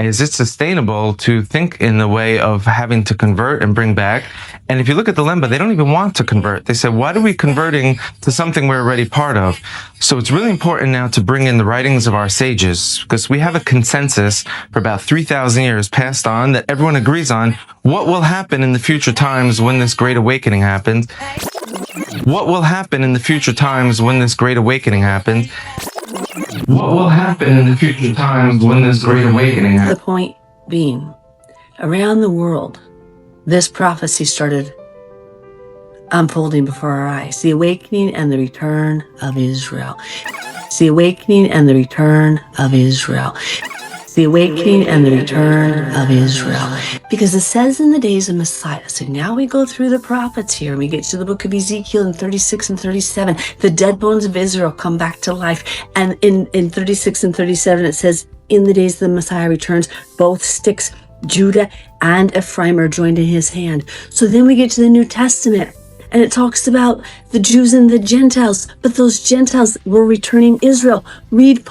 Is it sustainable to think in the way of having to convert and bring back? And if you look at the Lemba, they don't even want to convert. They said, why are we converting to something we're already part of? So it's really important now to bring in the writings of our sages, because we have a consensus for about 3,000 years passed on that everyone agrees on what will happen in the future times when this great awakening happens. What will happen in the future times when this great awakening happens? What will happen in the future times when this great awakening happens? The point being, around the world, this prophecy started unfolding before our eyes. The awakening and the return of Israel. It's the awakening and the return of Israel. It's the awakening and the return of Israel. Because it says in the days of Messiah, so now we go through the prophets here, and we get to the book of Ezekiel in 36 and 37, the dead bones of Israel come back to life. And in 36 and 37, it says, in the days the Messiah returns, both sticks, Judah and Ephraim, are joined in his hand. So then we get to the New Testament, and it talks about the Jews and the Gentiles, but those Gentiles were returning Israel. Read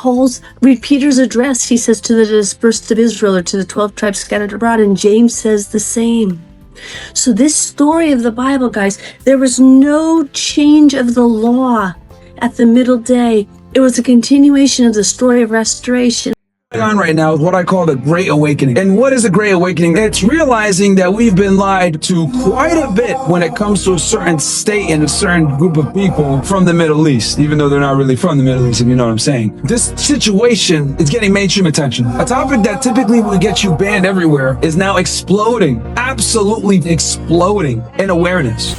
Peter's address, he says, to the dispersed of Israel, or to the 12 tribes scattered abroad, and James says the same. So this story of the Bible, guys, there was no change of the law at the middle day. It was a continuation of the story of restoration. On right now is what I call the Great Awakening. And what is a Great Awakening? It's realizing that we've been lied to quite a bit when it comes to a certain state and a certain group of people from the Middle East, even though they're not really from the Middle East, if you know what I'm saying. This situation is getting mainstream attention. A topic that typically would get you banned everywhere is now exploding, absolutely exploding in awareness.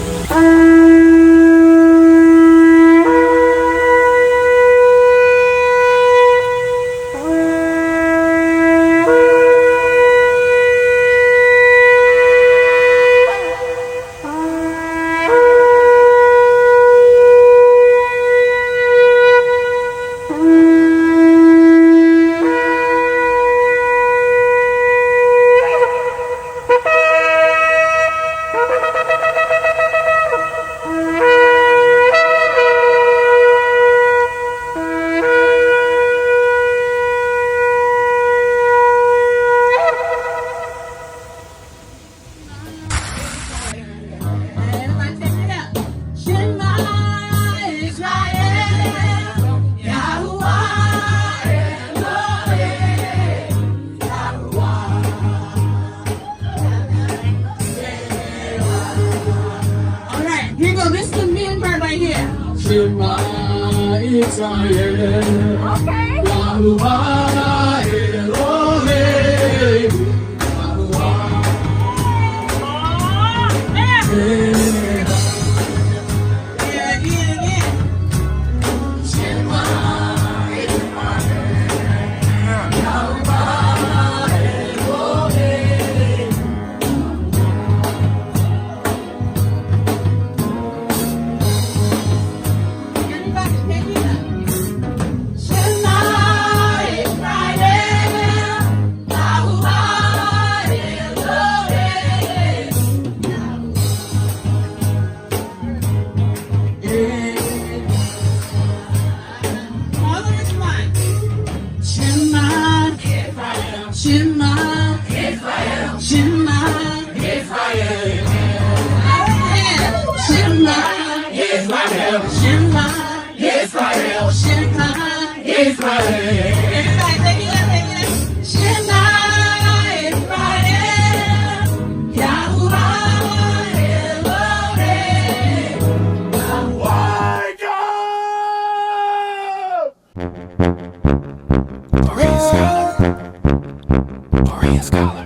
Berean Scholar.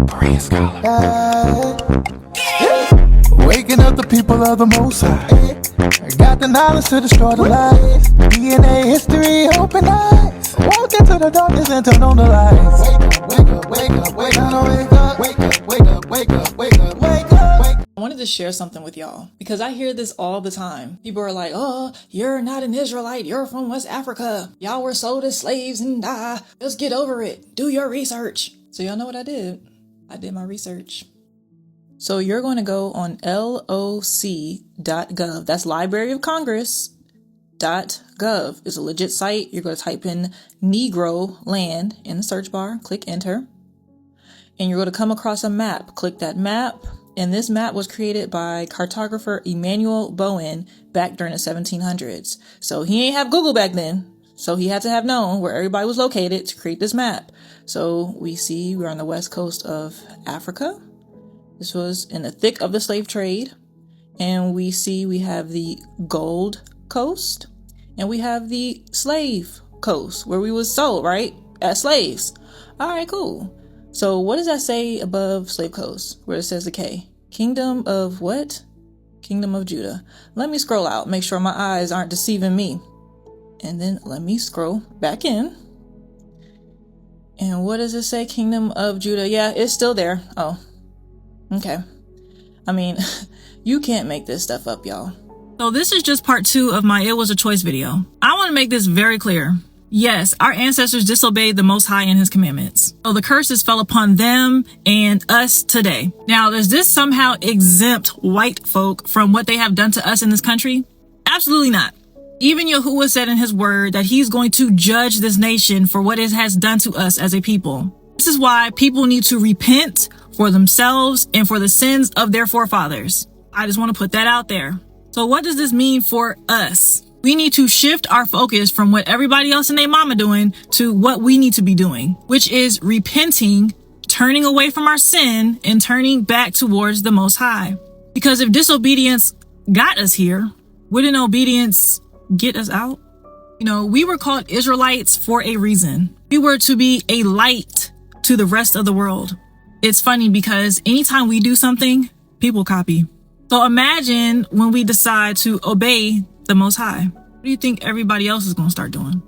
Berean Scholar. Waking up the people of the Most High. Got the knowledge to destroy the lies. DNA history, open eyes. Walk into the darkness and turn on the lights. Wake up, wake up, wake up, wake up, wake up, wake up, wake up, wake up, wake up, wake up. I wanted to share something with y'all because I hear this all the time. People are like, oh, you're not an Israelite. You're from West Africa. Y'all were sold as slaves and die. Just get over it. Do your research. So y'all know what I did? I did my research. So you're going to go on loc.gov. That's Library of Congress. Negroland.gov is a legit site. You're going to type in Negroland in the search bar, click enter, and you're going to come across a map. Click that map, and this map was created by cartographer Emmanuel Bowen back during the 1700s. So he ain't have Google back then, so he had to have known where everybody was located to create this map. So we see we're on the west coast of Africa. This was in the thick of the slave trade. And we see we have the Gold Coast and we have the Slave Coast where we was sold, right? As slaves. All right, cool. So what does that say above Slave Coast where it says the K? Kingdom of what? Kingdom of Judah. Let me scroll out, make sure my eyes aren't deceiving me. And then let me scroll back in. And what does it say? Kingdom of Judah. Yeah, it's still there. Oh, okay. I mean, you can't make this stuff up, y'all. So this is just part 2 of my It Was a Choice video. I want to make this very clear. Yes, our ancestors disobeyed the Most High and his commandments. So the curses fell upon them and us today. Now, does this somehow exempt white folk from what they have done to us in this country? Absolutely not. Even Yahuwah said in his word that he's going to judge this nation for what it has done to us as a people. This is why people need to repent for themselves and for the sins of their forefathers. I just want to put that out there. So what does this mean for us? We need to shift our focus from what everybody else and their mama doing to what we need to be doing, which is repenting, turning away from our sin and turning back towards the Most High. Because if disobedience got us here, wouldn't obedience get us out? You know, we were called Israelites for a reason. We were to be a light to the rest of the world. It's funny because anytime we do something, people copy. So imagine when we decide to obey the Most High. What do you think everybody else is going to start doing?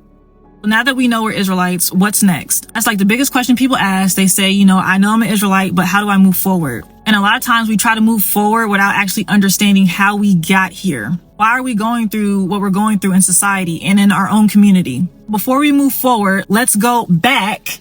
So now that we know we're Israelites, what's next? That's like the biggest question people ask. They say, you know, I know I'm an Israelite, but how do I move forward? And a lot of times we try to move forward without actually understanding how we got here. Why are we going through what we're going through in society and in our own community? Before we move forward, let's go back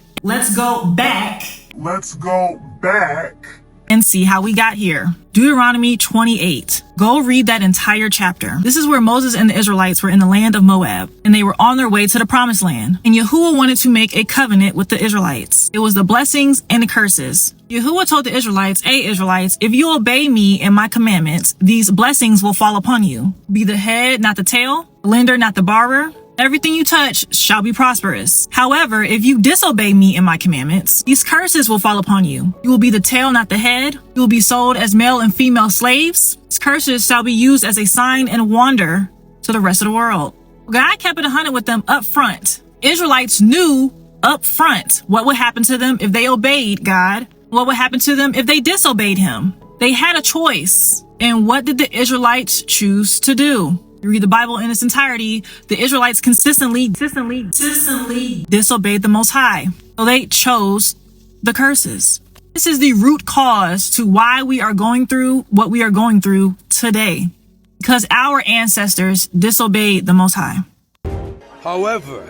and see how we got here. Deuteronomy 28. Go read that entire chapter. This is where Moses and the Israelites were in the land of Moab, and they were on their way to the promised land. And Yahuwah wanted to make a covenant with the Israelites. It was the blessings and the curses. Yahuwah told the Israelites, "Hey Israelites, if you obey me and my commandments, these blessings will fall upon you. Be the head, not the tail, the lender, not the borrower. Everything you touch shall be prosperous. However, if you disobey me and my commandments, these curses will fall upon you. You will be the tail, not the head. You will be sold as male and female slaves. These curses shall be used as a sign and wonder to the rest of the world." God kept it 100 with them up front. Israelites knew up front what would happen to them if they obeyed God, what would happen to them if they disobeyed him. They had a choice. And what did the Israelites choose to do? You read the Bible in its entirety, the Israelites consistently disobeyed the Most High. So they chose the curses. This is the root cause to why we are going through what we are going through today. Because our ancestors disobeyed the Most High. However,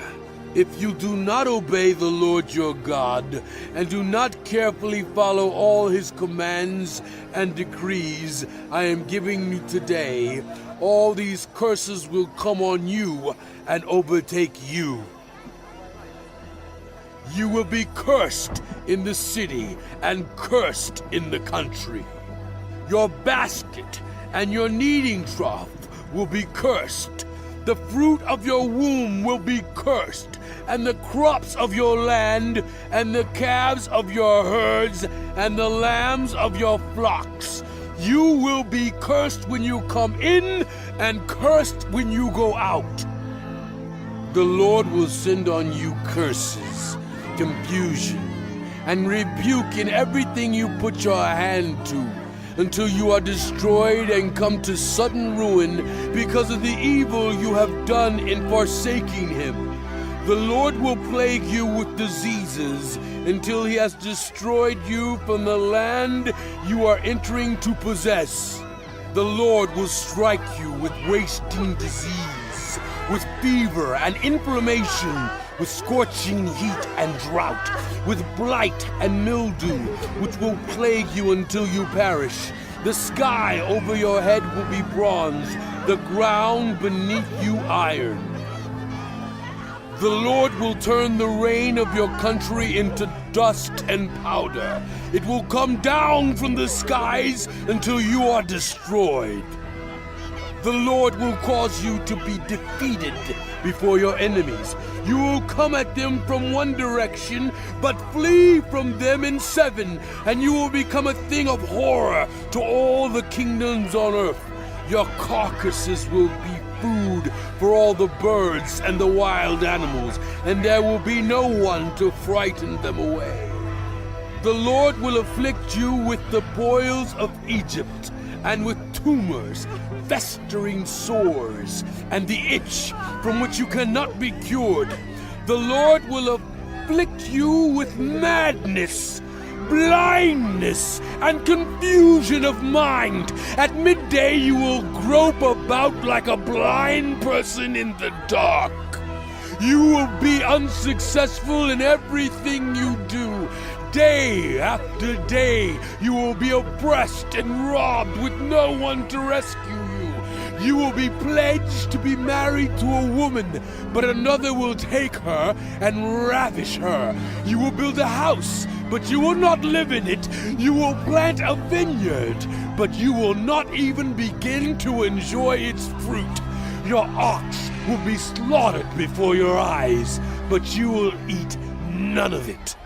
if you do not obey the Lord your God and do not carefully follow all his commands and decrees I am giving you today, all these curses will come on you and overtake you. You will be cursed in the city and cursed in the country. Your basket and your kneading trough will be cursed. The fruit of your womb will be cursed, and the crops of your land, and the calves of your herds, and the lambs of your flocks. You will be cursed when you come in, and cursed when you go out. The Lord will send on you curses, confusion, and rebuke in everything you put your hand to, until you are destroyed and come to sudden ruin because of the evil you have done in forsaking him. The Lord will plague you with diseases until he has destroyed you from the land you are entering to possess. The Lord will strike you with wasting disease, with fever and inflammation, with scorching heat and drought, with blight and mildew, which will plague you until you perish. The sky over your head will be bronze, the ground beneath you iron. The Lord will turn the rain of your country into dust and powder. It will come down from the skies until you are destroyed. The Lord will cause you to be defeated before your enemies. You will come at them from one direction, but flee from them in 7, and you will become a thing of horror to all the kingdoms on earth. Your carcasses will be food for all the birds and the wild animals, and there will be no one to frighten them away. The Lord will afflict you with the boils of Egypt, and with tumors, festering sores, and the itch from which you cannot be cured. The Lord will afflict you with madness, blindness, and confusion of mind. At midday you will grope about like a blind person in the dark. You will be unsuccessful in everything you do. Day after day, you will be oppressed and robbed with no one to rescue you. You will be pledged to be married to a woman, but another will take her and ravish her. You will build a house, but you will not live in it. You will plant a vineyard, but you will not even begin to enjoy its fruit. Your ox will be slaughtered before your eyes, but you will eat none of it.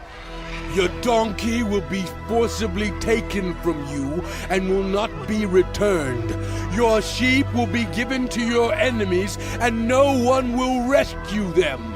Your donkey will be forcibly taken from you and will not be returned. Your sheep will be given to your enemies, and no one will rescue them.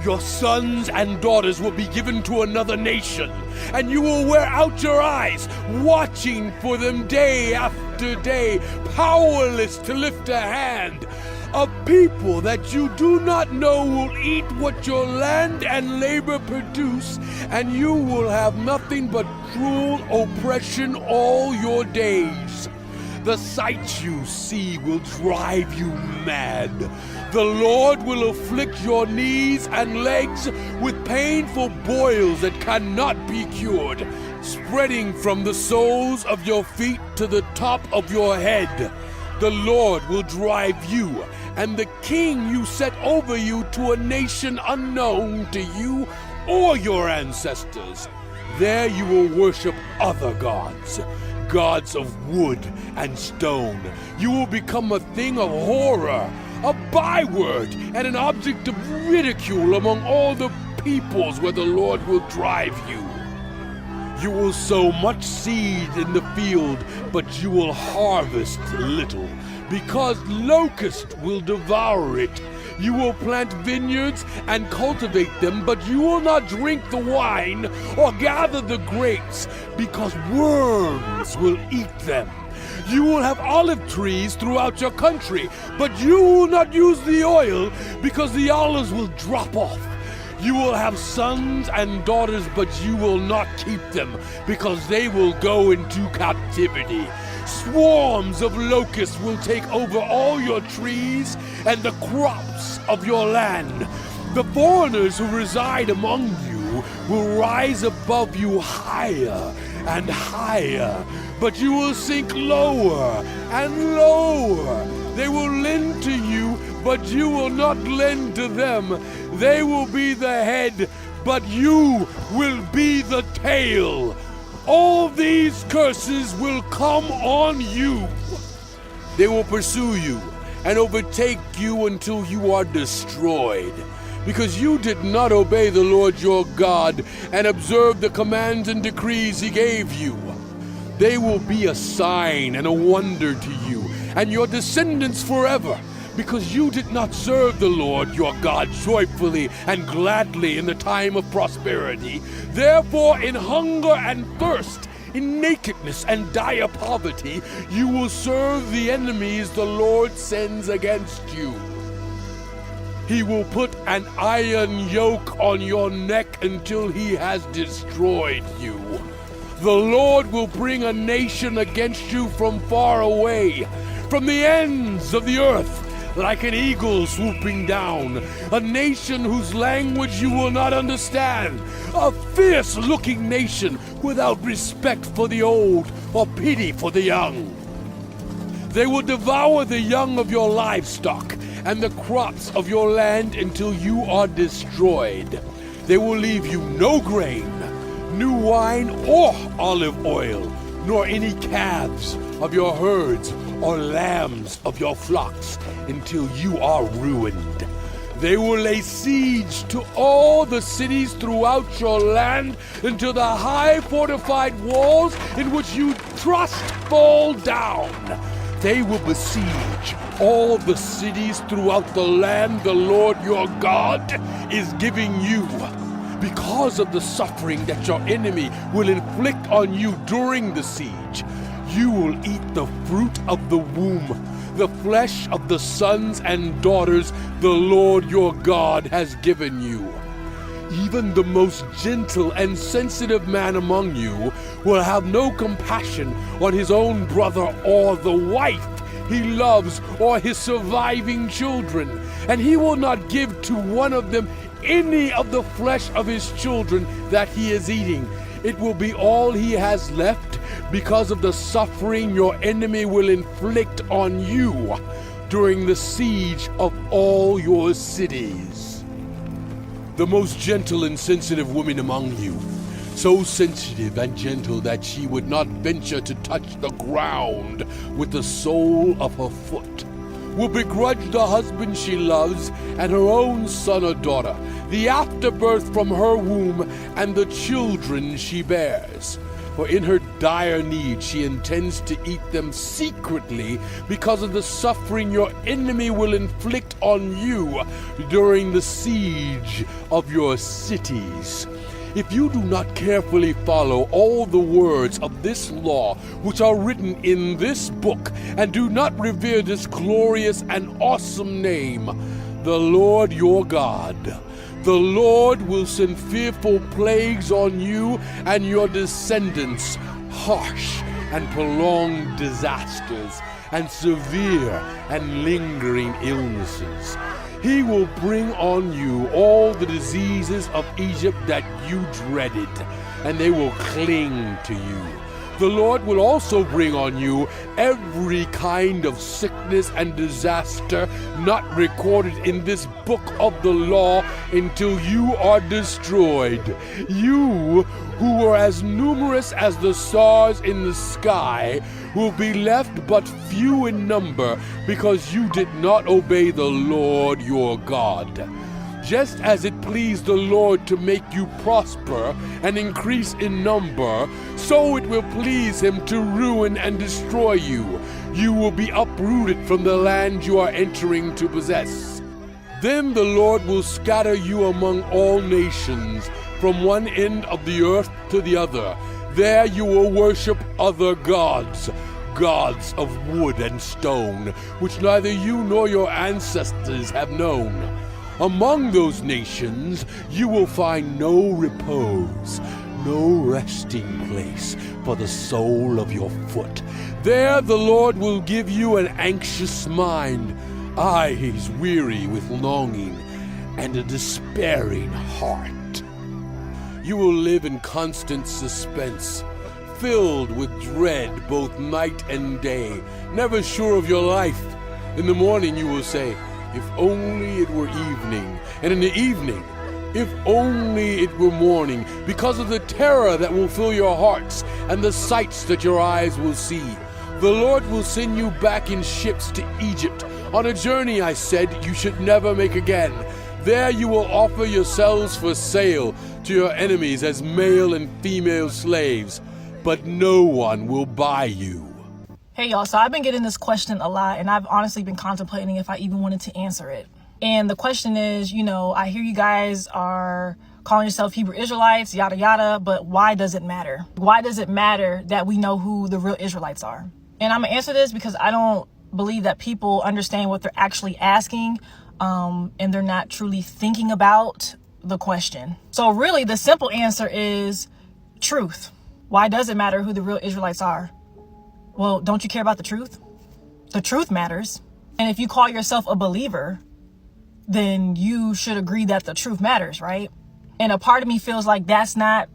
Your sons and daughters will be given to another nation, and you will wear out your eyes, watching for them day after day, powerless to lift a hand. A people that you do not know will eat what your land and labor produce, and you will have nothing but cruel oppression all your days. The sight you see will drive you mad. The Lord will afflict your knees and legs with painful boils that cannot be cured, spreading from the soles of your feet to the top of your head. The Lord will drive you and the king you set over you to a nation unknown to you or your ancestors. There you will worship other gods, gods of wood and stone. You will become a thing of horror, a byword, and an object of ridicule among all the peoples where the Lord will drive you. You will sow much seed in the field, but you will harvest little, because locusts will devour it. You will plant vineyards and cultivate them, but you will not drink the wine or gather the grapes, because worms will eat them. You will have olive trees throughout your country, but you will not use the oil, because the olives will drop off. You will have sons and daughters, but you will not keep them, because they will go into captivity. Swarms of locusts will take over all your trees and the crops of your land. The foreigners who reside among you will rise above you higher and higher, but you will sink lower and lower. They will lend to you, but you will not lend to them. They will be the head, but you will be the tail. All these curses will come on you. They will pursue you and overtake you until you are destroyed, because you did not obey the Lord your God and observe the commands and decrees he gave you. They will be a sign and a wonder to you and your descendants forever, because you did not serve the Lord your God joyfully and gladly in the time of prosperity. Therefore, in hunger and thirst, in nakedness and dire poverty, you will serve the enemies the Lord sends against you. He will put an iron yoke on your neck until he has destroyed you. The Lord will bring a nation against you from far away, from the ends of the earth, like an eagle swooping down, a nation whose language you will not understand, a fierce-looking nation without respect for the old or pity for the young. They will devour the young of your livestock and the crops of your land until you are destroyed. They will leave you no grain, new wine or olive oil, nor any calves of your herds or lambs of your flocks until you are ruined. They will lay siege to all the cities throughout your land until the high fortified walls in which you trust fall down. They will besiege all the cities throughout the land the Lord your God is giving you. Because of the suffering that your enemy will inflict on you during the siege, you will eat the fruit of the womb, the flesh of the sons and daughters the Lord your God has given you. Even the most gentle and sensitive man among you will have no compassion on his own brother or the wife he loves or his surviving children, and he will not give to one of them any of the flesh of his children that he is eating. It will be all he has left because of the suffering your enemy will inflict on you during the siege of all your cities. The most gentle and sensitive woman among you, so sensitive and gentle that she would not venture to touch the ground with the sole of her foot, will begrudge the husband she loves and her own son or daughter, the afterbirth from her womb and the children she bears. For in her dire need she intends to eat them secretly because of the suffering your enemy will inflict on you during the siege of your cities. If you do not carefully follow all the words of this law which are written in this book, and do not revere this glorious and awesome name, the Lord your God, the Lord will send fearful plagues on you and your descendants, harsh and prolonged disasters, and severe and lingering illnesses. He will bring on you all the diseases of Egypt that you dreaded, and they will cling to you. The Lord will also bring on you every kind of sickness and disaster not recorded in this book of the law until you are destroyed. You, who were as numerous as the stars in the sky, will be left but few in number because you did not obey the Lord your God. Just as it pleased the Lord to make you prosper and increase in number, so it will please him to ruin and destroy you. You will be uprooted from the land you are entering to possess. Then the Lord will scatter you among all nations, from one end of the earth to the other. There you will worship other gods, gods of wood and stone, which neither you nor your ancestors have known. Among those nations you will find no repose, no resting place for the sole of your foot. There the Lord will give you an anxious mind, eyes weary with longing, and a despairing heart. You will live in constant suspense, filled with dread both night and day, never sure of your life. In the morning you will say, "If only it were evening," and in the evening, "If only it were morning," because of the terror that will fill your hearts and the sights that your eyes will see. The Lord will send you back in ships to Egypt, on a journey I said you should never make again. There you will offer yourselves for sale to your enemies as male and female slaves, but no one will buy you. Hey y'all, so I've been getting this question a lot, and I've honestly been contemplating if I even wanted to answer it. And the question is, I hear you guys are calling yourself Hebrew Israelites, yada yada, but why does it matter? Why does it matter that we know who the real Israelites are? And I'm gonna answer this because I don't believe that people understand what they're actually asking, and they're not truly thinking about the question. So really the simple answer is truth. Why does it matter who the real Israelites are? Well, don't you care about the truth? The truth matters. And if you call yourself a believer, then you should agree that the truth matters, right? And a part of me feels like that's not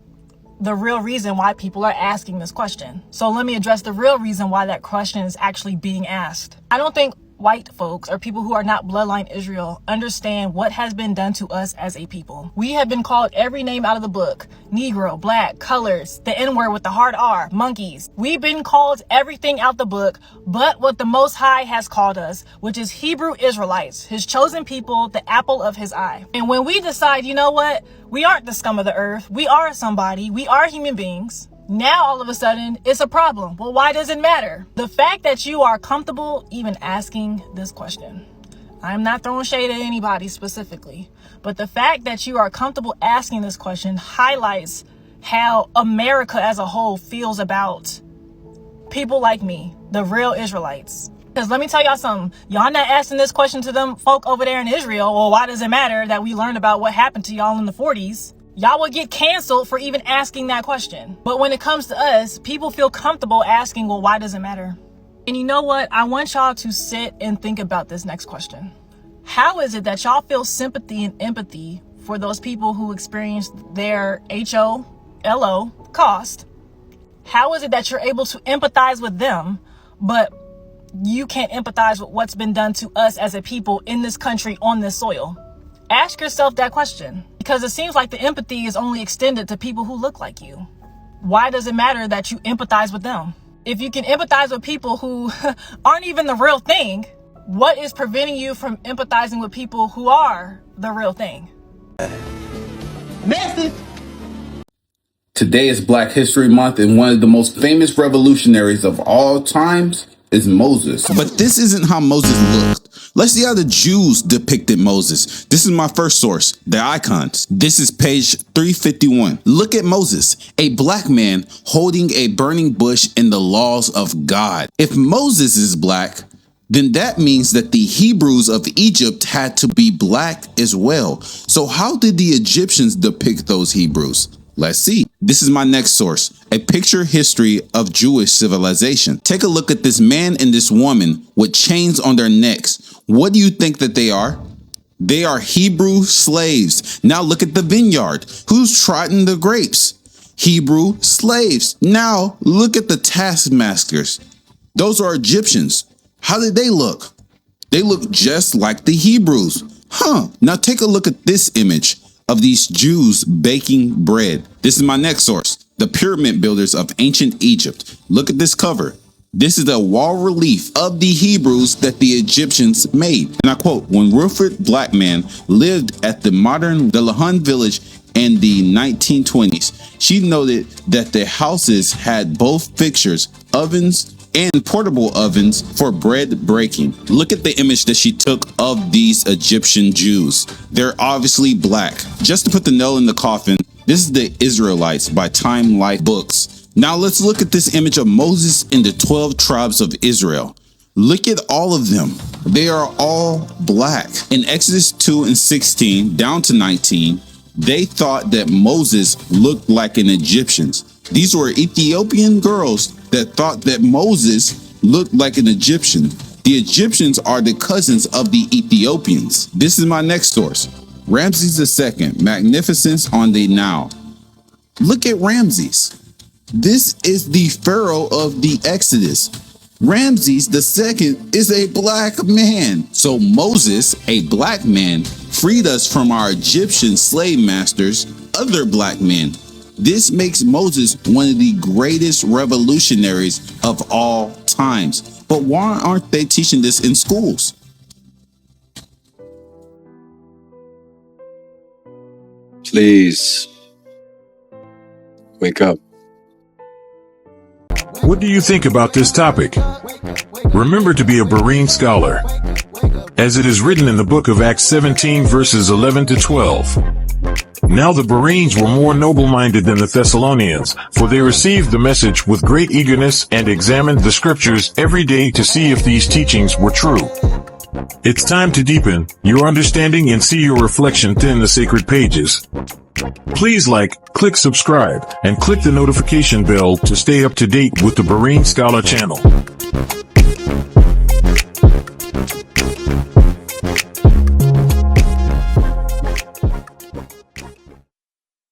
the real reason why people are asking this question. So let me address the real reason why that question is actually being asked. I don't think white folks or people who are not bloodline Israel understand what has been done to us as a people. We have been called every name out of the book: Negro, black, colors, the N-word with the hard R, monkeys. We've been called everything out the book but what the Most High has called us, which is Hebrew Israelites, his chosen people, the apple of his eye. And when we decide, you know what, we aren't the scum of the earth, we are somebody, we are human beings, now all of a sudden it's a problem. Well, why does it matter? The fact that you are comfortable even asking this question, I'm not throwing shade at anybody specifically, but the fact that you are comfortable asking this question highlights how America as a whole feels about people like me, the real Israelites. Because let me tell y'all something, y'all not asking this question to them folk over there in Israel, well, why does it matter that we learned about what happened to y'all in the 40s? Y'all would get canceled for even asking that question. But when it comes to us, people feel comfortable asking, well, why does it matter? And you know what? I want y'all to sit and think about this next question. How is it that y'all feel sympathy and empathy for those people who experienced their HOLO cost? How is it that you're able to empathize with them, but you can't empathize with what's been done to us as a people in this country on this soil? Ask yourself that question, because it seems like the empathy is only extended to people who look like you. Why does it matter that you empathize with them? If you can empathize with people who aren't even the real thing, what is preventing you from empathizing with people who are the real thing? Message. Today is Black History Month, and one of the most famous revolutionaries of all times is Moses. But this isn't how Moses looked. Let's see how the Jews depicted Moses. This is my first source, the icons. This is page 351. Look at Moses, a black man holding a burning bush in the laws of God. If Moses is black, then that means that the Hebrews of Egypt had to be black as well. So how did the Egyptians depict those Hebrews? Let's see. This is my next source, a picture history of Jewish civilization. Take a look at this man and this woman with chains on their necks. What do you think that they are? They are Hebrew slaves. Now look at the vineyard. Who's trotting the grapes? Hebrew slaves. Now look at the taskmasters. Those are Egyptians. How did they look? They look just like the Hebrews. Now take a look at this image of these Jews baking bread. This is my next source, the pyramid builders of ancient Egypt. Look at this cover. This is a wall relief of the Hebrews that the Egyptians made. And I quote, when Wilfred Blackman lived at the modern Delahan village in the 1920s, she noted that the houses had both fixtures, ovens, and portable ovens for bread breaking. Look at the image that she took of these Egyptian Jews. They're obviously black. Just to put the nail in the coffin, this is the Israelites by Time Life Books. Now let's look at this image of Moses and the 12 tribes of Israel. Look at all of them. They are all black. In Exodus 2:16 down to 19, they thought that Moses looked like an Egyptian. These were Ethiopian girls that thought that Moses looked like an Egyptian. The Egyptians are the cousins of the Ethiopians. This is my next source. Ramses II, Magnificence on the Nile. Look at Ramses. This is the pharaoh of the Exodus. Ramses II is a black man. So Moses, a black man, freed us from our Egyptian slave masters, other black men. This makes Moses one of the greatest revolutionaries of all times. But why aren't they teaching this in schools? Please wake up. What do you think about this topic? Remember to be a Berean scholar, as it is written in the book of Acts 17 verses 11 to 12. Now the Bereans were more noble-minded than the Thessalonians, for they received the message with great eagerness and examined the scriptures every day to see if these teachings were true. It's time to deepen your understanding and see your reflection within the sacred pages. Please click subscribe, and click the notification bell to stay up to date with the Berean Scholar channel.